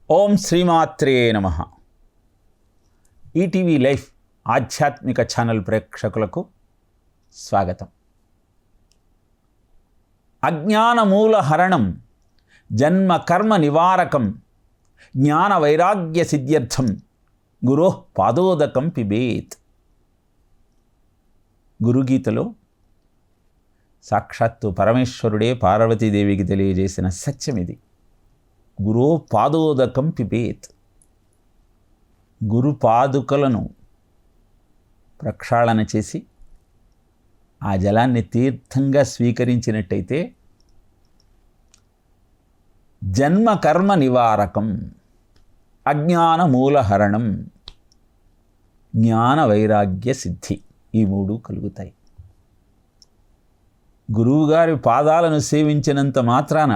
ఓం శ్రీమాత్రే నమః. ETV life ఆధ్యాత్మిక ఛానల్ ప్రేక్షకులకు స్వాగతం. అజ్ఞానమూల హరణం జన్మ కర్మ నివారకం జ్ఞాన వైరాగ్య సిద్ధ్యర్థం గురోః పాదోదకం పిబేత్. గురుగీతలో సాక్షాత్తు పరమేశ్వరుడే పార్వతీదేవికి తెలియజేసిన సత్యం ఇది. గురో పాదోదకం పిబేత్. గురు పాదుకలను ప్రక్షాళన చేసి ఆ జలాన్ని తీర్థంగా స్వీకరించినట్టయితే జన్మ కర్మ నివారకం, అజ్ఞాన మూలహరణం, జ్ఞాన వైరాగ్య సిద్ధి, ఈ మూడు కలుగుతాయి. గురువుగారి పాదాలను సేవించినంత మాత్రాన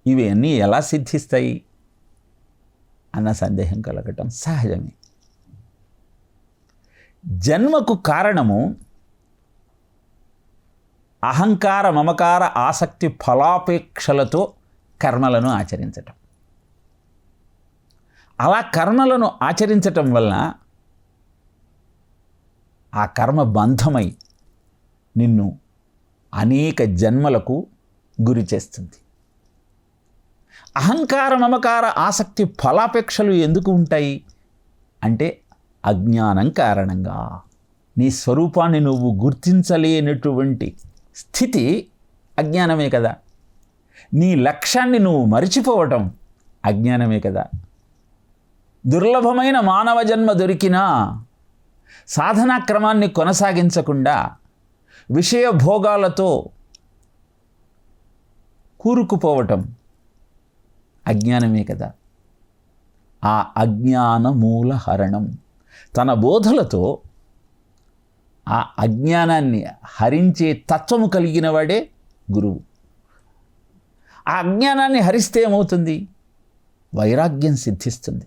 ఇవన్నీ ఎలా సిద్ధిస్తాయి అన్న సందేహం కలగటం సహజమే. జన్మకు కారణము అహంకార మమకార ఆసక్తి ఫలాపేక్షలతో కర్మలను ఆచరించటం. అలా కర్మలను ఆచరించటం వలన ఆ కర్మ బంధమై నిన్ను అనేక జన్మలకు గురి చేస్తుంది. అహంకార మమకార ఆసక్తి ఫలాపేక్షలు ఎందుకు ఉంటాయి అంటే అజ్ఞానం కారణంగా. నీ స్వరూపాన్ని నువ్వు గుర్తించలేనటువంటి స్థితి అజ్ఞానమే కదా. నీ లక్ష్యాన్ని నువ్వు మరిచిపోవటం అజ్ఞానమే కదా. దుర్లభమైన మానవ జన్మ దొరికినా సాధనా క్రమాన్ని కొనసాగించకుండా విషయ భోగాలతో కూరుకుపోవటం అజ్ఞానమే కదా. ఆ అజ్ఞాన మూల హరణం, తన బోధలతో ఆ అజ్ఞానాన్ని హరించే తత్వము కలిగిన వాడే గురువు. ఆ అజ్ఞానాన్ని హరిస్తే ఏమవుతుంది? వైరాగ్యం సిద్ధిస్తుంది.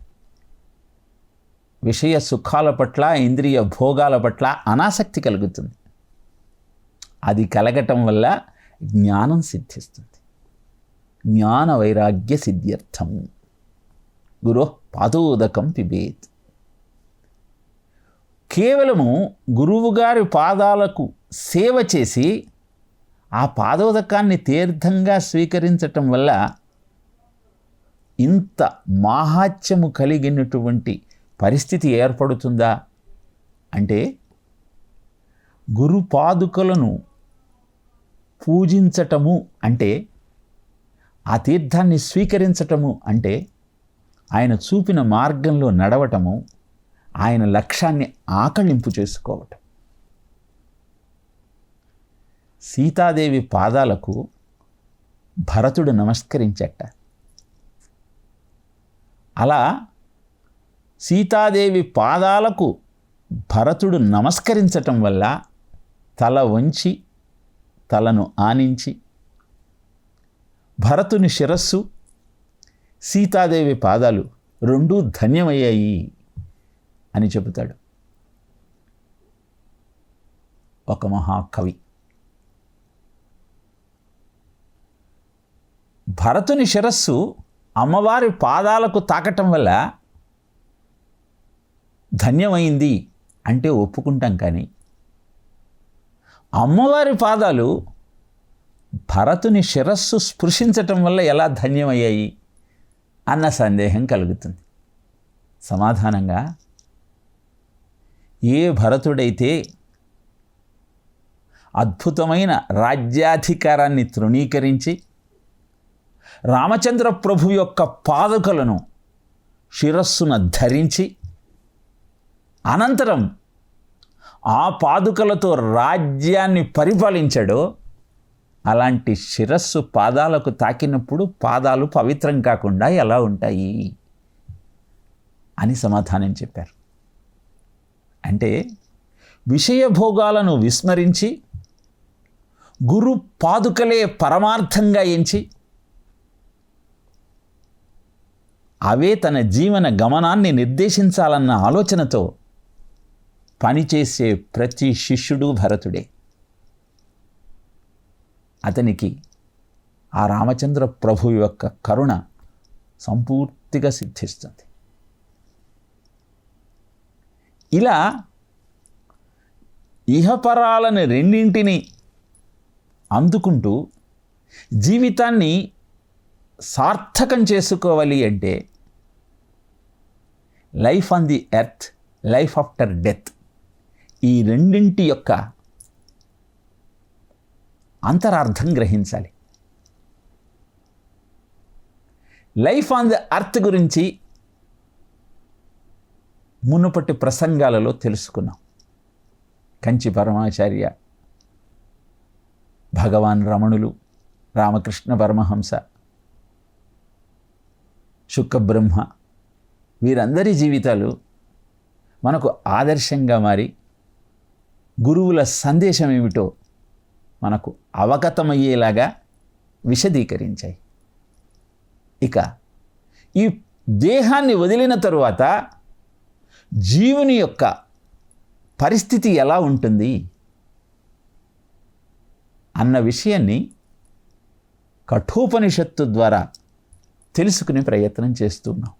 విషయ సుఖాల పట్ల, ఇంద్రియ భోగాల పట్ల అనాసక్తి కలుగుతుంది. అది కలగటం వల్ల జ్ఞానం సిద్ధిస్తుంది. జ్ఞాన వైరాగ్య సిద్ధ్యర్థం గురోః పాదోదకం పిబేత్. కేవలము గురువుగారి పాదాలకు సేవ చేసి ఆ పాదోదకాన్ని తీర్థంగా స్వీకరించటం వల్ల ఇంత మాహాత్మ్యము కలిగినటువంటి పరిస్థితి ఏర్పడుతుందా అంటే, గురు పాదుకలను పూజించటము అంటే, ఆ తీర్థాన్ని స్వీకరించటము అంటే ఆయన చూపిన మార్గంలో నడవటము, ఆయన లక్ష్యాన్ని ఆకళింపు చేసుకోవటం. సీతాదేవి పాదాలకు భరతుడు నమస్కరించట. అలా సీతాదేవి పాదాలకు భరతుడు నమస్కరించటం వల్ల తల వంచి తలను ఆనించి భరతుని శిరస్సు, సీతాదేవి పాదాలు రెండూ ధన్యమయ్యాయి అని చెబుతాడు ఒక మహాకవి. భరతుని శిరస్సు అమ్మవారి పాదాలకు తాకటం వల్ల ధన్యమైంది అంటే ఒప్పుకుంటాం, కానీ అమ్మవారి పాదాలు భరతుని శిరస్సు స్పృశించటం వల్ల ఎలా ధన్యమయ్యాయి అన్న సందేహం కలుగుతుంది. సమాధానంగా, ఏ భరతుడైతే అద్భుతమైన రాజ్యాధికారాన్ని తృణీకరించి రామచంద్ర ప్రభు యొక్క పాదుకలను శిరస్సున ధరించి అనంతరం ఆ పాదుకలతో రాజ్యాన్ని పరిపాలించాడో, అలాంటి శిరస్సు పాదాలకు తాకినప్పుడు పాదాలు పవిత్రం కాకుండా ఎలా ఉంటాయి అని సమాధానం చెప్పారు. అంటే విషయ భోగాలను విస్మరించి గురు పాదుకలే పరమార్థంగా ఎంచి అవే తన జీవన గమనాన్ని నిర్దేశించాలన్న ఆలోచనతో పనిచేసే ప్రతి శిష్యుడు భరతుడే. అతనికి ఆ రామచంద్ర ప్రభు యొక్క కరుణ సంపూర్తిగా సిద్ధిస్తుంది. ఇలా ఇహపరాలని రెండింటిని అందుకుంటూ జీవితాన్ని సార్థకం చేసుకోవాలి అంటే life on the earth, life after death, ఈ రెండింటి యొక్క అంతరార్థం గ్రహించాలి. లైఫ్ ఆన్ ది ఎర్త్ గురించి మునుపటి ప్రసంగాలలో తెలుసుకున్నాం. కంచి పరమాచార్య, భగవాన్ రమణులు, రామకృష్ణ పరమహంస, శుకబ్రహ్మ, వీరందరి జీవితాలు మనకు ఆదర్శంగా మారి గురువుల సందేశం ఏమిటో మనకు అవగతమయ్యేలాగా విశదీకరించాయి. ఇక ఈ దేహాన్ని వదిలిన తరువాత జీవుని యొక్క పరిస్థితి ఎలా ఉంటుంది అన్న విషయాన్ని కఠోపనిషత్తు ద్వారా తెలుసుకునే ప్రయత్నం చేస్తున్నాం.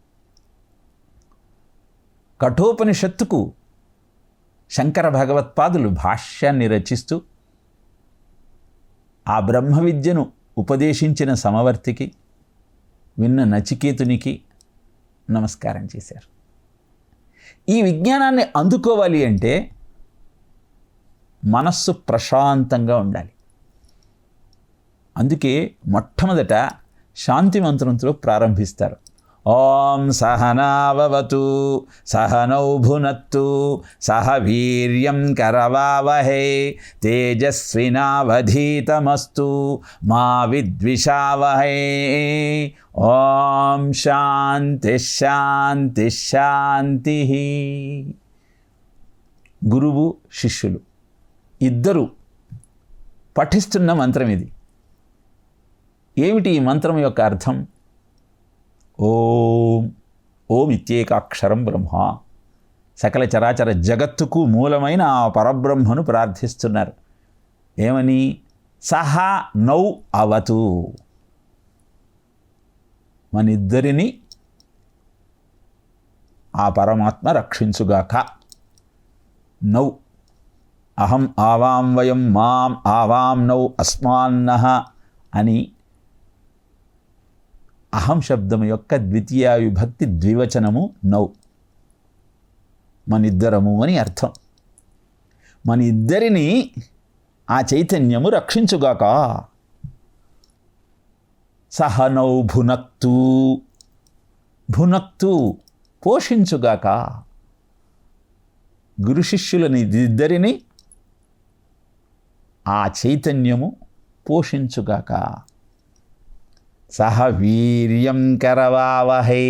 కఠోపనిషత్తుకు శంకర భగవత్పాదులు భాష్యాన్ని రచిస్తూ ఆ బ్రహ్మ విద్యను ఉపదేశించిన సమవర్తికి, విన్న నచికేతునికి నమస్కారం చేశారు. ఈ విజ్ఞానాన్ని అందుకోవాలి అంటే మనస్సు ప్రశాంతంగా ఉండాలి. అందుకే మొట్టమొదట శాంతి మంత్రంతో ప్రారంభిస్తారు. ఓం సహనావవతు సహనౌ భునత్తు సహ వీర్యం కరవావహై తేజస్వినావధీతమస్తు మా విద్విషావహై. ఓం శాంతి శాంతి శాంతి. గురువు శిష్యులు ఇద్దరు పఠిస్తున్న మంత్రం ఇది. ఏమిటి ఈ మంత్రం యొక్క అర్థం? ఓం. ఓం ఇత్యేకాక్షరం బ్రహ్మ. సకల చరాచర జగత్తుకు మూలమైన ఆ పరబ్రహ్మను ప్రార్థిస్తున్నారు. ఏమని? సహా నౌ అవతు. మనిద్దరిని ఆ పరమాత్మ రక్షించుగాక. నౌ అహం ఆవాం వయం మాం ఆవాం నౌ అస్మాన్నః అని అహం శబ్దం యొక్క ద్వితీయ విభక్తి ద్వివచనము నౌ. మనిద్దరము అని అర్థం. మన ఇద్దరిని ఆ చైతన్యము రక్షించుగాక. సహనౌ భునక్తు. భునక్తు పోషించుగాక. గురు శిష్యులని ఇద్దరిని ఆ చైతన్యము పోషించుగాక. సహ వీర్యం కరవావహై.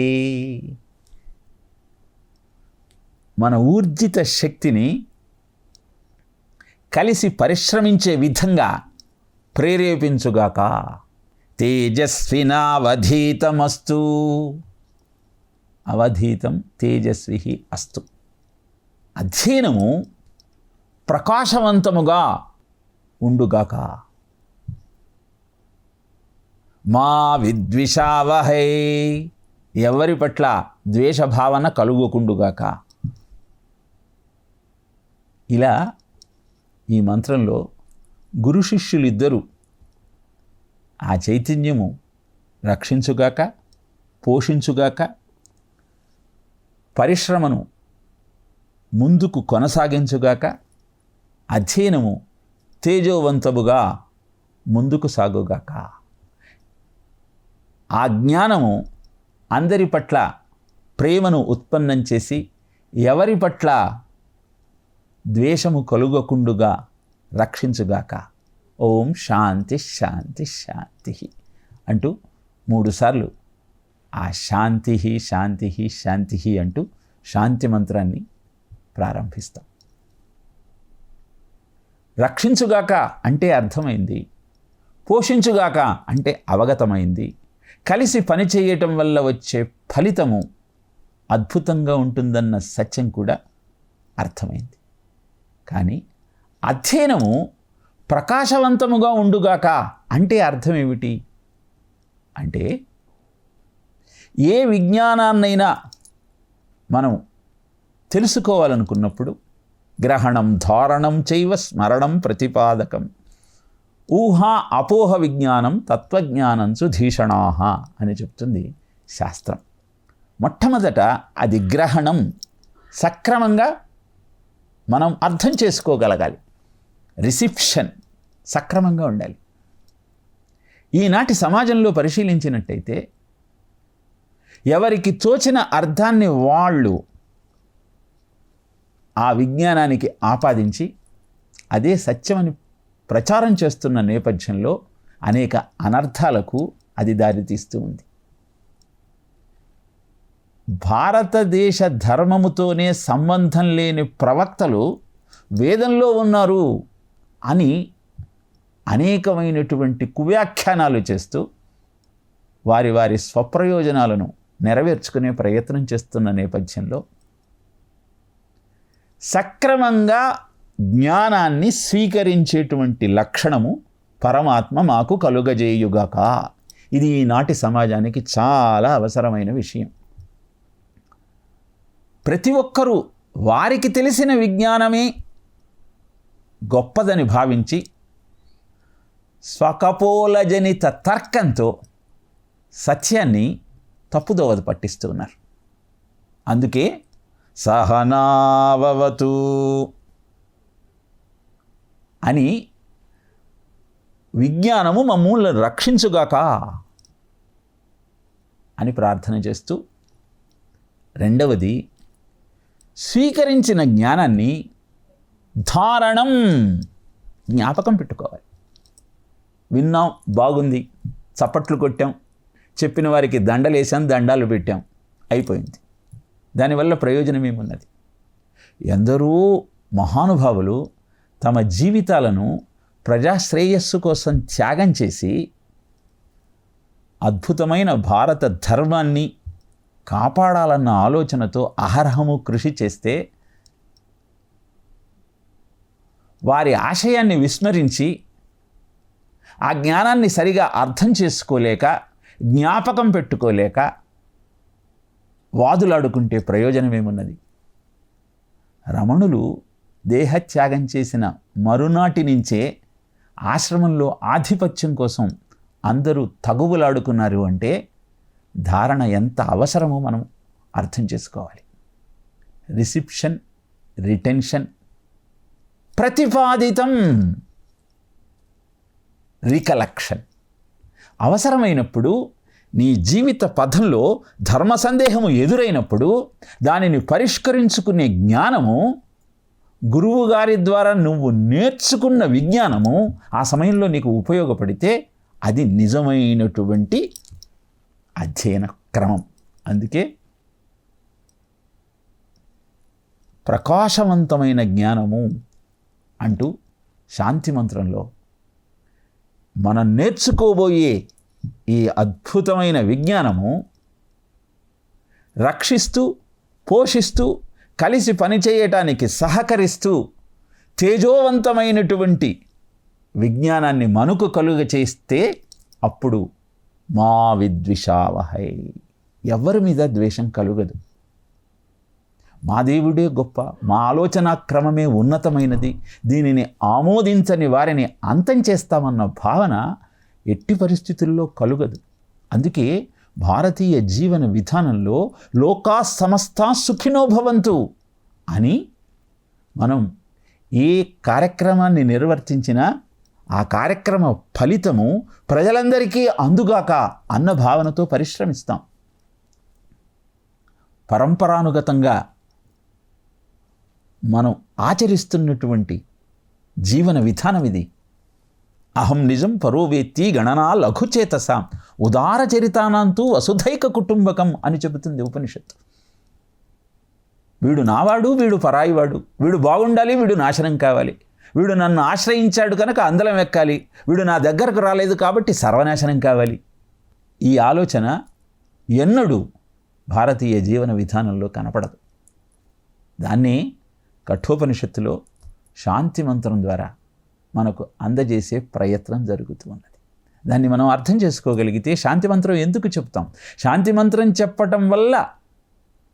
మన ఊర్జిత శక్తిని కలిసి పరిశ్రమించే విధంగా ప్రేరేపించుగాక. తేజస్వినావధీతమస్తు. అవధీతం తేజస్వి అస్తు. అధ్యయనము ప్రకాశవంతముగా ఉండుగాక. మా విద్విషావహై. ఎవరి పట్ల ద్వేషభావన కలుగకుండుగాక. ఇలా ఈ మంత్రంలో గురు శిష్యులిద్దరూ ఆ చైతన్యము రక్షించుగాక, పోషించుగాక, పరిశ్రమను ముందుకు కొనసాగించుగాక, అధ్యయనము తేజోవంతముగా ముందుకు సాగుగాక. ఆ జ్ఞానము అందరి పట్ల ప్రేమను ఉత్పన్నం చేసి ఎవరి పట్ల ద్వేషము కలుగకుండుగా రక్షించుగాక. ఓం శాంతి శాంతి శాంతి అంటూ 3 సార్లు ఆ శాంతి శాంతి శాంతి అంటూ శాంతి మంత్రాన్ని ప్రారంభిస్తాం. రక్షించుగాక అంటే అర్థమైంది, పోషించుగాక అంటే అవగతమైంది. కలిసి పనిచేయటం వల్ల వచ్చే ఫలితము అద్భుతంగా ఉంటుందన్న సత్యం కూడా అర్థమైంది. కానీ అధ్యయనము ప్రకాశవంతముగా ఉండుగాక అంటే అర్థం ఏమిటి? అంటే ఏ విజ్ఞానాన్నైనా మనం తెలుసుకోవాలనుకున్నప్పుడు గ్రహణం ధారణం చైవ స్మరణం ప్రతిపాదకం ఊహా అపోహ విజ్ఞానం తత్వజ్ఞానం సుధీషణాహ అని చెప్తుంది శాస్త్రం. మొట్టమొదట అది గ్రహణం, సక్రమంగా మనం అర్థం చేసుకోగలగాలి. రిసెప్షన్ సక్రమంగా ఉండాలి. ఈనాటి సమాజంలో పరిశీలించినట్టయితే ఎవరికి తోచిన అర్థాన్ని వాళ్ళు ఆ విజ్ఞానానికి ఆపాదించి అదే సత్యమని ప్రచారం చేస్తున్న నేపథ్యంలో అనేక అనర్థాలకు అది దారితీస్తూ ఉంది. భారతదేశ ధర్మముతోనే సంబంధం లేని ప్రవక్తలు వేదంలో ఉన్నారు అని అనేకమైనటువంటి కువ్యాఖ్యానాలు చేస్తూ వారి వారి స్వప్రయోజనాలను నెరవేర్చుకునే ప్రయత్నం చేస్తున్న నేపథ్యంలో సక్రమంగా జ్ఞానాన్ని స్వీకరించేటువంటి లక్షణము పరమాత్మ మాకు కలుగజేయుగాక. ఇది ఈనాటి సమాజానికి చాలా అవసరమైన విషయం. ప్రతి ఒక్కరూ వారికి తెలిసిన విజ్ఞానమే గొప్పదని భావించి స్వకపోలజనిత తర్కంతో సత్యాన్ని తప్పుదోవ పట్టిస్తూ ఉన్నారు. అందుకే సహనావవతు అని విజ్ఞానము మమ్మల్ని రక్షించుగాక అని ప్రార్థన చేస్తూ, రెండవది స్వీకరించిన జ్ఞానాన్ని ధారణం జ్ఞాపకం పెట్టుకోవాలి. విన్నాం, బాగుంది, చప్పట్లు కొట్టాం, చెప్పిన వారికి దండలేసాం, దండాలు పెట్టాం, అయిపోయింది. దానివల్ల ప్రయోజనం ఏమున్నది? ఎందరో మహానుభావులు తమ జీవితాలను ప్రజాశ్రేయస్సు కోసం త్యాగం చేసి అద్భుతమైన భారత ధర్మాన్ని కాపాడాలన్న ఆలోచనతో అహర్హము కృషి చేస్తే వారి ఆశయాన్ని విస్మరించి ఆ జ్ఞానాన్ని సరిగా అర్థం చేసుకోలేక, జ్ఞాపకం పెట్టుకోలేక వాదులాడుకుంటే ప్రయోజనం ఏమున్నది? రమణులు దేహత్యాగం చేసిన మరునాటి నుంచే ఆశ్రమంలో ఆధిపత్యం కోసం అందరూ తగువులాడుకున్నారు అంటే ధారణ ఎంత అవసరమో మనం అర్థం చేసుకోవాలి. రిసెప్షన్, రిటెన్షన్, ప్రతిపాదితం, రికలెక్షన్. అవసరమైనప్పుడు నీ జీవిత పథంలో ధర్మ సందేహము ఎదురైనప్పుడు దానిని పరిష్కరించుకునే జ్ఞానము, గురువు గారి ద్వారా నువ్వు నేర్చుకున్న విజ్ఞానము ఆ సమయంలో నీకు ఉపయోగపడితే అది నిజమైనటువంటి అధ్యయన క్రమం. అందుకే ప్రకాశవంతమైన జ్ఞానము అంటూ శాంతి మంత్రంలో మనం నేర్చుకోబోయే ఈ అద్భుతమైన విజ్ఞానము రక్షిస్తూ, పోషిస్తూ, కలిసి పనిచేయటానికి సహకరిస్తూ తేజోవంతమైనటువంటి విజ్ఞానాన్ని మనుకు కలుగ చేస్తే అప్పుడు మా విద్విషావహై, ఎవరి మీద ద్వేషం కలుగదు. మా దేవుడే గొప్ప, మా ఆలోచనా క్రమమే ఉన్నతమైనది, దీనిని ఆమోదించని వారిని అంతం చేస్తామన్న భావన ఎట్టి పరిస్థితుల్లో కలుగదు. అందుకే భారతీయ జీవన విధానంలో లోకా సమస్తా సుఖినో భవంతు అని మనం ఏ కార్యక్రమాన్ని నిర్వర్తించినా ఆ కార్యక్రమ ఫలితము ప్రజలందరికీ అందుగాక అన్న భావనతో పరిశ్రమిస్తాం. పరంపరానుగతంగా మనం ఆచరిస్తున్నటువంటి జీవన విధానం ఇది. అహం నిజం పరోవేత్తి గణనా లఘుచేతసాం ఉదార చరితానాంతూ వసుధైక కుటుంబకం అని చెబుతుంది ఉపనిషత్తు. వీడు నావాడు, వీడు పరాయివాడు, వీడు బాగుండాలి, వీడు నాశనం కావాలి, వీడు నన్ను ఆశ్రయించాడు కనుక అందలం ఎక్కాలి, వీడు నా దగ్గరకు రాలేదు కాబట్టి సర్వనాశనం కావాలి. ఈ ఆలోచన ఎన్నడూ భారతీయ జీవన విధానంలో కనపడదు. దాన్ని కఠోపనిషత్తులో శాంతి మంత్రం ద్వారా మనకు అందజేసే ప్రయత్నం జరుగుతూ ఉన్నది. దాన్ని మనం అర్థం చేసుకోగలిగితే శాంతి మంత్రం ఎందుకు చెప్తాం, శాంతి మంత్రం చెప్పటం వల్ల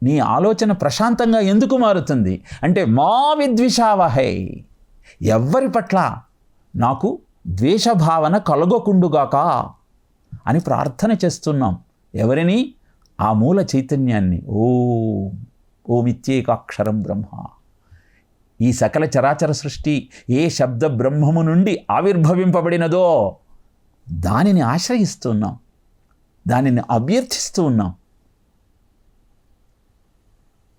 నీ ఆలోచన ప్రశాంతంగా ఎందుకు మారుతుంది అంటే మా విద్విషావహై, ఎవ్వరి పట్ల నాకు ద్వేషభావన కలగకుండుగాక అని ప్రార్థన చేస్తున్నాం. ఎవరిని? ఆ మూల చైతన్యాన్ని. ఓమిత్యేకాక్షరం బ్రహ్మ. ఈ సకల చరాచర సృష్టి ఏ శబ్ద బ్రహ్మము నుండి ఆవిర్భవింపబడినదో దానిని ఆశ్రయిస్తున్నాం, దానిని అభ్యర్థిస్తూ ఉన్నాం.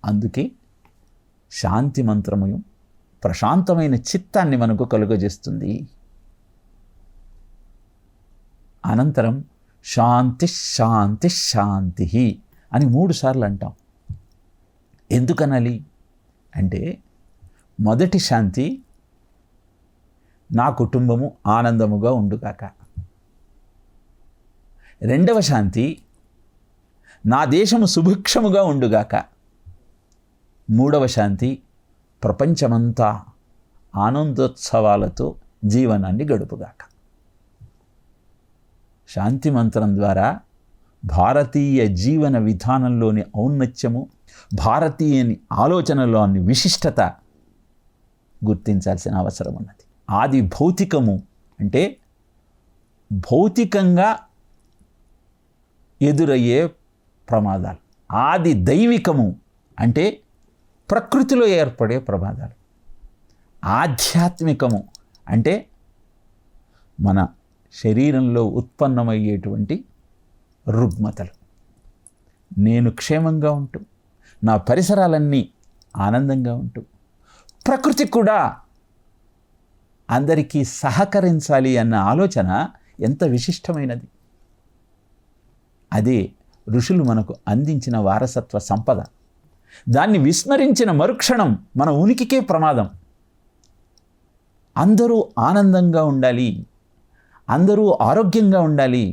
అందుకే శాంతి మంత్రము ప్రశాంతమైన చిత్తాన్ని మనకు కలుగజేస్తుంది. అనంతరం శాంతి శాంతి శాంతి అని 3 సార్లు అంటాం. ఎందుకనాలి అంటే, మొదటి శాంతి నా కుటుంబము ఆనందముగా ఉండుగాక, రెండవ శాంతి నా దేశము సుభిక్షముగా ఉండుగాక, మూడవ శాంతి ప్రపంచమంతా ఆనందోత్సవాలతో జీవనాన్ని గడుపుగాక. శాంతి మంత్రం ద్వారా భారతీయ జీవన విధానంలోని ఔన్నత్యము, భారతీయని ఆలోచనలోని విశిష్టత గుర్తించాల్సిన అవసరం ఉన్నది. ఆది భౌతికము అంటే భౌతికంగా ఎదురయ్యే ప్రమాదాలు, ఆది దైవికము అంటే ప్రకృతిలో ఏర్పడే ప్రమాదాలు, ఆధ్యాత్మికము అంటే మన శరీరంలో ఉత్పన్నమయ్యేటువంటి రుగ్మతలు. నేను క్షేమంగా ఉంటూ, నా పరిసరాలన్నీ ఆనందంగా ఉంటూ, ప్రకృతి కూడా అందరికీ సహకరించాలి అన్న ఆలోచన ఎంత విశిష్టమైనది. అదే ఋషులు మనకు అందించిన వారసత్వ సంపద. దాన్ని విస్మరించిన మరుక్షణం మన ఉనికికే ప్రమాదం. అందరూ ఆనందంగా ఉండాలి, అందరూ ఆరోగ్యంగా ఉండాలి,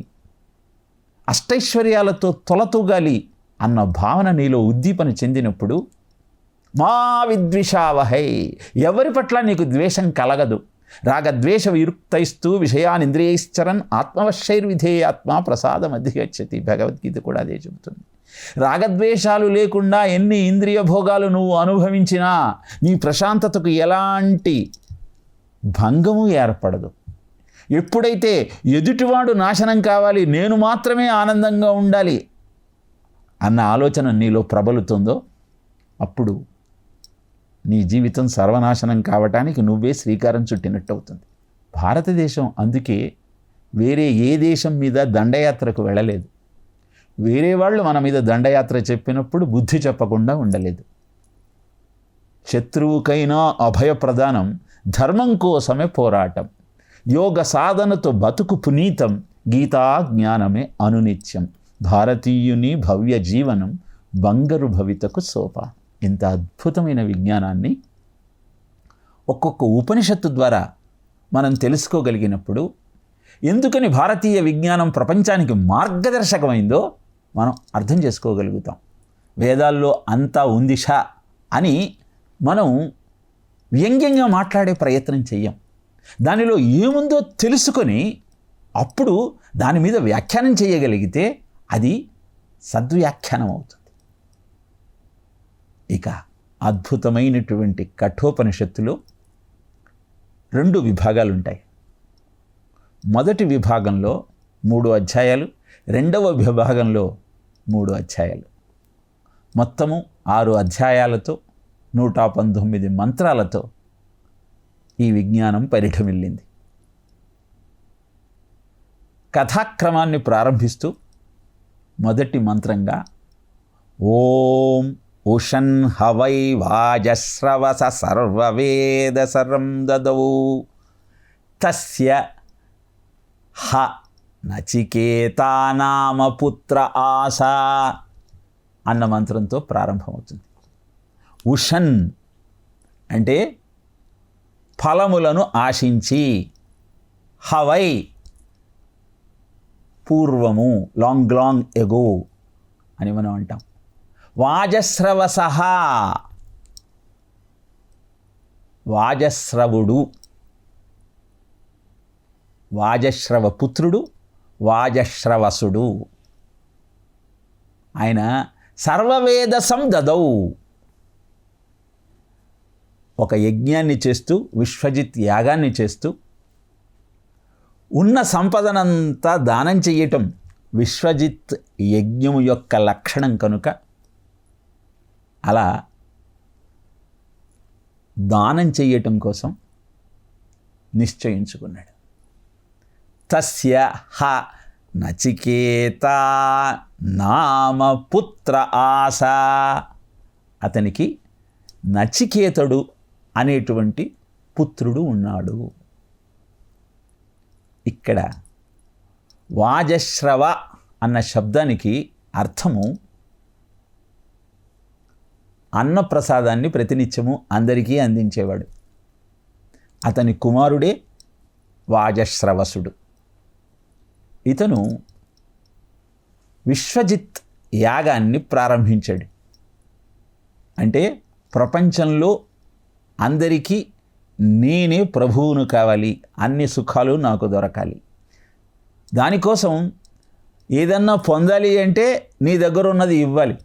అష్టైశ్వర్యాలతో తొలతూగాలి అన్న భావన నీలో ఉద్దీపన చెందినప్పుడు మా విద్విషావహై, ఎవరి పట్ల నీకు ద్వేషం కలగదు. రాగద్వేష విరుక్తైస్తూ విషయానింద్రియైశ్చరన్ ఆత్మవశైర్విధేయాత్మ ప్రసాదం అధిగచ్చతి. భగవద్గీత కూడా అదే చెబుతుంది. రాగద్వేషాలు లేకుండా ఎన్ని ఇంద్రియ భోగాలు నువ్వు అనుభవించినా నీ ప్రశాంతతకు ఎలాంటి భంగము ఏర్పడదు. ఎప్పుడైతే ఎదుటివాడు నాశనం కావాలి, నేను మాత్రమే ఆనందంగా ఉండాలి అన్న ఆలోచన నీలో ప్రబలుతుందో అప్పుడు నీ జీవితం సర్వనాశనం కావటానికి నువ్వే శ్రీకారం చుట్టినట్టు అవుతుంది. భారతదేశం అందుకే వేరే ఏ దేశం మీద దండయాత్రకు వెళ్ళలేదు. వేరే వాళ్ళు మన మీద దండయాత్ర చెప్పినప్పుడు బుద్ధి చెప్పకుండా ఉండలేదు. శత్రువుకైనా అభయప్రదానం, ధర్మం కోసమే పోరాటం, యోగ సాధనతో బతుకు పునీతం, గీతా జ్ఞానమే అనునిత్యం, భారతీయుని భవ్య జీవనం బంగారు భవితకు సోపా. ఇంత అద్భుతమైన విజ్ఞానాన్ని ఒక్కొక్క ఉపనిషత్తు ద్వారా మనం తెలుసుకోగలిగినప్పుడు ఎందుకని భారతీయ విజ్ఞానం ప్రపంచానికి మార్గదర్శకమైందో మనం అర్థం చేసుకోగలుగుతాం. వేదాల్లో అంతా ఉందిషా అని మనం వ్యంగ్యంగా మాట్లాడే ప్రయత్నం చెయ్యం. దానిలో ఏముందో తెలుసుకొని అప్పుడు దాని మీద వ్యాఖ్యానం చేయగలిగితే అది సద్వ్యాఖ్యానం అవుతుంది. ఇక అద్భుతమైనటువంటి కఠోపనిషత్తులో 2 విభాగాలు ఉంటాయి. మొదటి విభాగంలో 3 అధ్యాయాలు, రెండవ విభాగంలో 3 అధ్యాయాలు, మొత్తము 6 అధ్యాయాలతో 119 మంత్రాలతో ఈ విజ్ఞానం పరిఢమిల్లింది. కథాక్రమాన్ని ప్రారంభిస్తూ మొదటి మంత్రంగా ఓం ఉషన్ హవై వాజస్రవస సర్వవేద సర్వం దదౌ తస్య హ నచికేతానామ పుత్ర ఆశ అన్న మంత్రంతో ప్రారంభమవుతుంది. ఉషన్ అంటే ఫలములను ఆశించి, హవై పూర్వము, లాంగ్ లాంగ్ ఎగో అని మనం అంటాం. వాజస్రవసః వాజస్రవుడు, వాజశ్రవ పుత్రుడు వాజశ్రవసుడు. ఆయన సర్వవేదసం దదౌ. ఒక యజ్ఞాన్ని చేస్తూ, విశ్వజిత్ యాగాన్ని చేస్తూ ఉన్న సంపదనంతా దానం చెయ్యటం విశ్వజిత్ యజ్ఞము యొక్క లక్షణం కనుక అలా దానం చెయ్యటం కోసం నిశ్చయించుకున్నాడు. తస్య హ నచికేత నామ పుత్ర ఆశ. అతనికి నచికేతుడు అనేటువంటి పుత్రుడు ఉన్నాడు. ఇక్కడ వాజశ్రవ అన్న శబ్దానికి అర్థము అన్నప్రసాదాన్ని ప్రతినిత్యము అందరికీ అందించేవాడు. అతని కుమారుడే వాజశ్రవసుడు. ఇతను విశ్వజిత్ యాగాన్ని ప్రారంభించాడు. అంటే ప్రపంచంలో అందరికీ నేనే ప్రభువును కావాలి, అన్ని సుఖాలు నాకు దొరకాలి, దానికోసం ఏదన్నా పొందాలి అంటే నీ దగ్గర ఉన్నది ఇవ్వాలి.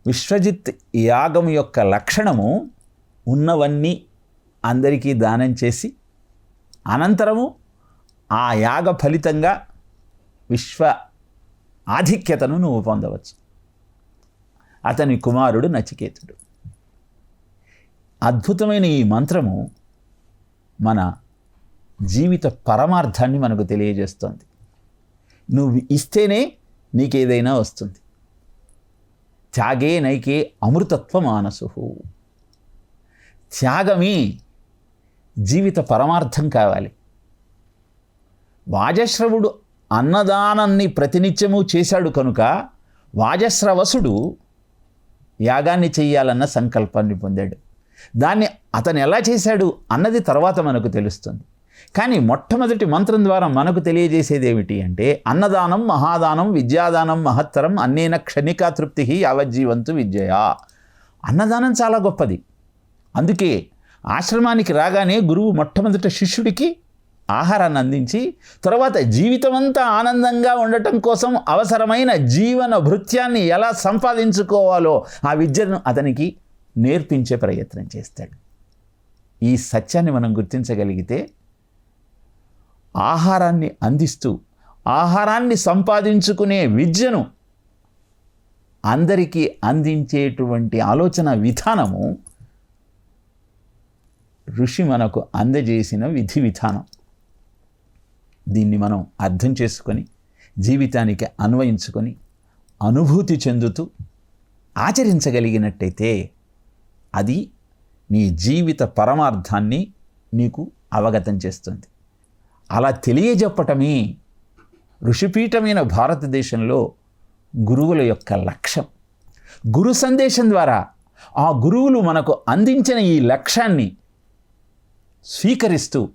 విశ్వజిత్ యాగం యొక్క లక్షణము ఉన్నవన్నీ అందరికీ దానం చేసి అనంతరము ఆ యాగ ఫలితంగా విశ్వ ఆధిక్యతను నువ్వు పొందవచ్చు. అతని కుమారుడు నచికేతుడు. అద్భుతమైన ఈ మంత్రము మన జీవిత పరమార్థాన్ని మనకు తెలియజేస్తోంది. నువ్వు ఇస్తేనే నీకేదైనా వస్తుంది. త్యాగే నైకే అమృతత్వ మానసు. త్యాగమే జీవిత పరమార్థం కావాలి. వాజశ్రవుడు అన్నదానాన్ని ప్రతినిత్యము చేశాడు కనుక వాజశ్రవసుడు యాగాన్ని చెయ్యాలన్న సంకల్పాన్ని పొందాడు. దాన్ని అతను ఎలా చేశాడు అన్నది తర్వాత మనకు తెలుస్తుంది. కానీ మొట్టమొదటి మంత్రం ద్వారా మనకు తెలియజేసేది ఏమిటి అంటే అన్నదానం మహాదానం విద్యాదానం మహత్తరం అన్నేన క్షణికా తృప్తి యావజ్జీవంతు విద్యయా. అన్నదానం చాలా గొప్పది. అందుకే ఆశ్రమానికి రాగానే గురువు మొట్టమొదట శిష్యుడికి ఆహారాన్ని అందించి తర్వాత జీవితమంతా ఆనందంగా ఉండటం కోసం అవసరమైన జీవన భృత్యాన్ని ఎలా సంపాదించుకోవాలో ఆ విద్యను అతనికి నేర్పించే ప్రయత్నం చేస్తాడు. ఈ సత్యాన్ని మనం గుర్తించగలిగితే ఆహారాన్ని అందిస్తూ ఆహారాన్ని సంపాదించుకునే విద్యను అందరికీ అందించేటువంటి ఆలోచన విధానము ఋషి మనకు అందజేసిన విధి విధానం. దీన్ని మనం అర్థం చేసుకొని జీవితానికి అన్వయించుకొని అనుభూతి చెందుతూ ఆచరించగలిగినట్టయితే అది నీ జీవిత పరమార్థాన్ని నీకు అవగతం చేస్తుంది. అలా తెలియజెప్పటమే ఋషిపీఠమైన భారతదేశంలో గురువుల యొక్క లక్ష్యం. గురు సందేశం ద్వారా ఆ గురువులు మనకు అందించిన ఈ లక్ష్యాన్ని స్వీకరిస్తూ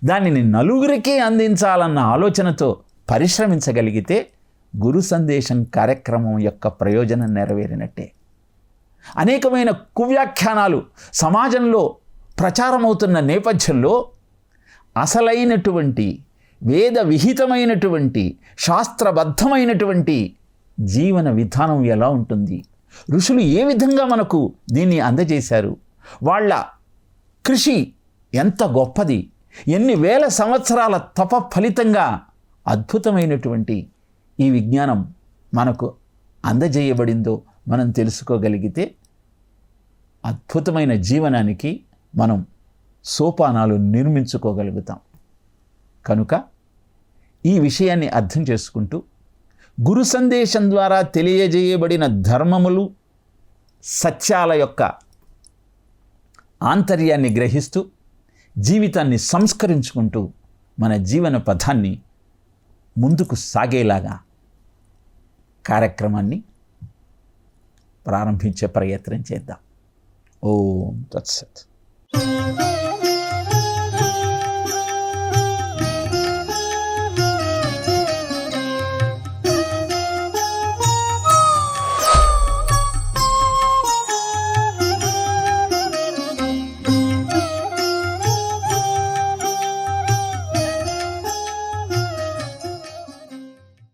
దానిని నలుగురికి అందించాలన్న ఆలోచనతో పరిశ్రమించగలిగితే గురు సందేశం కార్యక్రమం యొక్క ప్రయోజనం నెరవేరినట్టే. అనేకమైన కువ్యాఖ్యానాలు సమాజంలో ప్రచారమవుతున్న నేపథ్యంలో అసలైనటువంటి వేద విహితమైనటువంటి శాస్త్రబద్ధమైనటువంటి జీవన విధానం ఎలా ఉంటుంది, ఋషులు ఏ విధంగా మనకు దీన్ని అందజేశారు, వాళ్ళ కృషి ఎంత గొప్పది, ఎన్ని వేల సంవత్సరాల తప ఫలితంగా అద్భుతమైనటువంటి ఈ విజ్ఞానం మనకు అందజేయబడిందో మనం తెలుసుకోగలిగితే అద్భుతమైన జీవనానికి మనం సోపానాలు నిర్మించుకోగలుగుతాం. కనుక ఈ విషయాన్ని అర్థం చేసుకుంటూ గురు సందేశం ద్వారా తెలియజేయబడిన ధర్మములు సత్యాల యొక్క ఆంతర్యాన్ని గ్రహిస్తూ జీవితాన్ని సంస్కరించుకుంటూ మన జీవన పథాన్ని ముందుకు సాగేలాగా కార్యక్రమాన్ని ప్రారంభించే ప్రయత్నం చేద్దాం. ఓం తత్సత్.